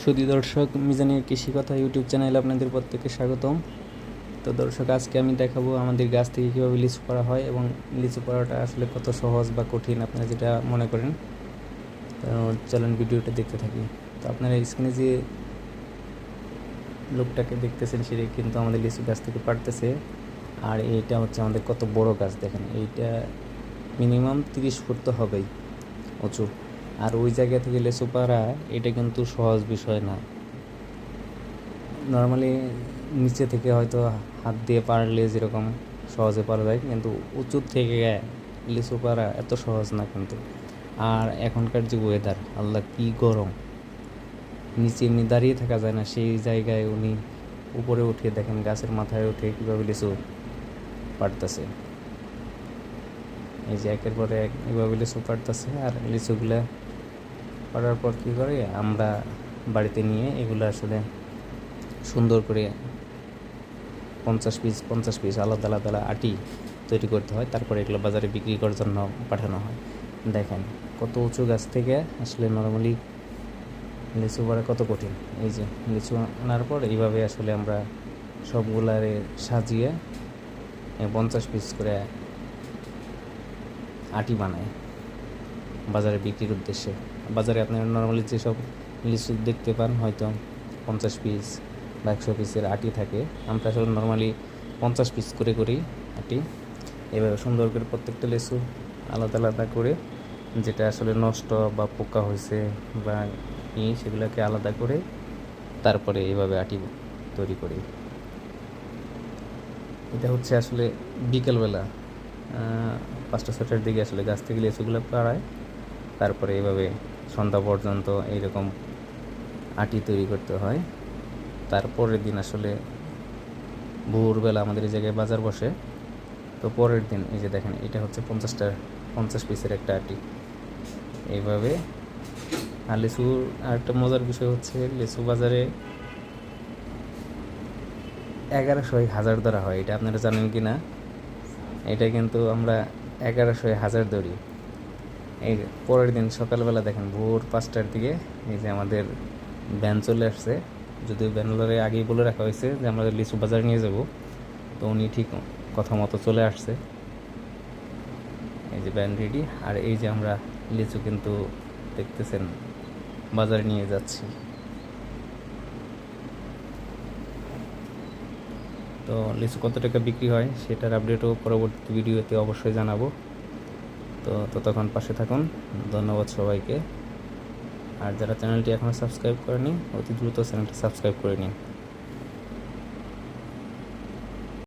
সুধী দর্শক, মিজানের কৃষি কথা ইউটিউব চ্যানেলে আপনাদের প্রত্যেককে স্বাগতম। তো দর্শক, আজকে আমি দেখাবো আমাদের গাছ থেকে কীভাবে লিচু পড়া হয় এবং লিচু পড়াটা আসলে কত সহজ বা কঠিন আপনারা যেটা মনে করেন। তো চলুন ভিডিওটা দেখতে থাকি। তো আপনারা স্ক্রিনে যে লোকটাকে দেখতেছেন সেটা কিন্তু আমাদের লিচু গাছ থেকে পাড়তেছে। আর এইটা হচ্ছে আমাদের কত বড় গাছ, দেখেন এইটা মিনিমাম 30 ফুট তো হবেই উঁচু। আর ওই জায়গা থেকে লিচু পাড়া এটা কিন্তু সহজ বিষয় না। নর্মালি নিচে থেকে হয়তো হাত দিয়ে পারলে যেরকম সহজে পারা যায়, কিন্তু উঁচু থেকে লিচু পাড়া এত সহজ না কিন্তু। আর এখনকার যে ওয়েদার, আল্লাহ কি গরম, নিচে এমনি দাঁড়িয়ে থাকা যায় না, সেই জায়গায় উনি উপরে উঠে দেখেন গাছের মাথায় উঠে কীভাবে লিচু পাড়তেছে। এই যে একের পরে এক এভাবে লিচু পাড়তেছে। আর লিচুগুলা পাড়ার পর কী করে, আমরা বাড়িতে নিয়ে এগুলো আসলে সুন্দর করে 50 পিস আলাদা আলাদা আটি তৈরি করতে হয়। তারপরে এগুলো বাজারে বিক্রি করার জন্য পাঠানো হয়। দেখেন কত উঁচু গাছ থেকে আসলে নর্মালি লিচু পড়া কত কঠিন। এই যে লিচু আনার পর এইভাবে আসলে আমরা সবগুলারে সাজিয়ে 50 পিস করে আটি বানাই বাজারে বিক্রির উদ্দেশ্যে। বাজারে আপনারা নর্মালি যেসব লিচু দেখতে পান হয়তো 50 পিস বা 100 পিসের আটি থাকে, আমরা আসলে নর্মালি 50 পিস করে করি আটি। এভাবে সুন্দর করে প্রত্যেকটা লিচু আলাদা আলাদা করে, যেটা আসলে নষ্ট বা পোকা হয়েছে বা সেগুলোকে আলাদা করে তারপরে এইভাবে আটি তৈরি করি। এটা হচ্ছে আসলে বিকেলবেলা 5টা-6টার দিকে আসলে গাছ থেকে লিচুগুলো পাড়ায়। তারপরে এইভাবে সন্ধ্যা পর্যন্ত এইরকম আটি তৈরি করতে হয়। তারপরের দিন আসলে ভোরবেলা আমাদের এই জায়গায় বাজার বসে। তো পরের দিন এই যে দেখেন, এটা হচ্ছে 50 পিসের একটা আটি এইভাবে। আর লিচুর আরেকটা মজার বিষয় হচ্ছে, লিচু বাজারে 1100-1000 ধরা হয়। এটা আপনারা জানেন কি না? এটা কিন্তু আমরা 1100-1000 ধরি। এই পরের দিন সকালবেলা দেখেন ভোর 5টার দিকে এই যে আমাদের ভ্যান চলে আসছে। যদিও ভ্যানগুলোরে আগেই বলে রাখা হয়েছে যে আমরা লিচু বাজারে নিয়ে যাব, তো উনি ঠিক কথা মতো চলে আসছে। এই যে ভ্যান রেডি। আর এই যে আমরা লিচু কিন্তু দেখতেছেন বাজারে নিয়ে যাচ্ছি। তো লিচু কত টাকা বিক্রি হয় সেটার আপডেটও পরবর্তী ভিডিওতে অবশ্যই জানাবো। তো ততক্ষণ পাশে থাকুন। ধন্যবাদ সবাইকে। আর যারা চ্যানেলটি এখনও সাবস্ক্রাইব করেনি, অতি দ্রুত চ্যানেলটি সাবস্ক্রাইব করে নিন।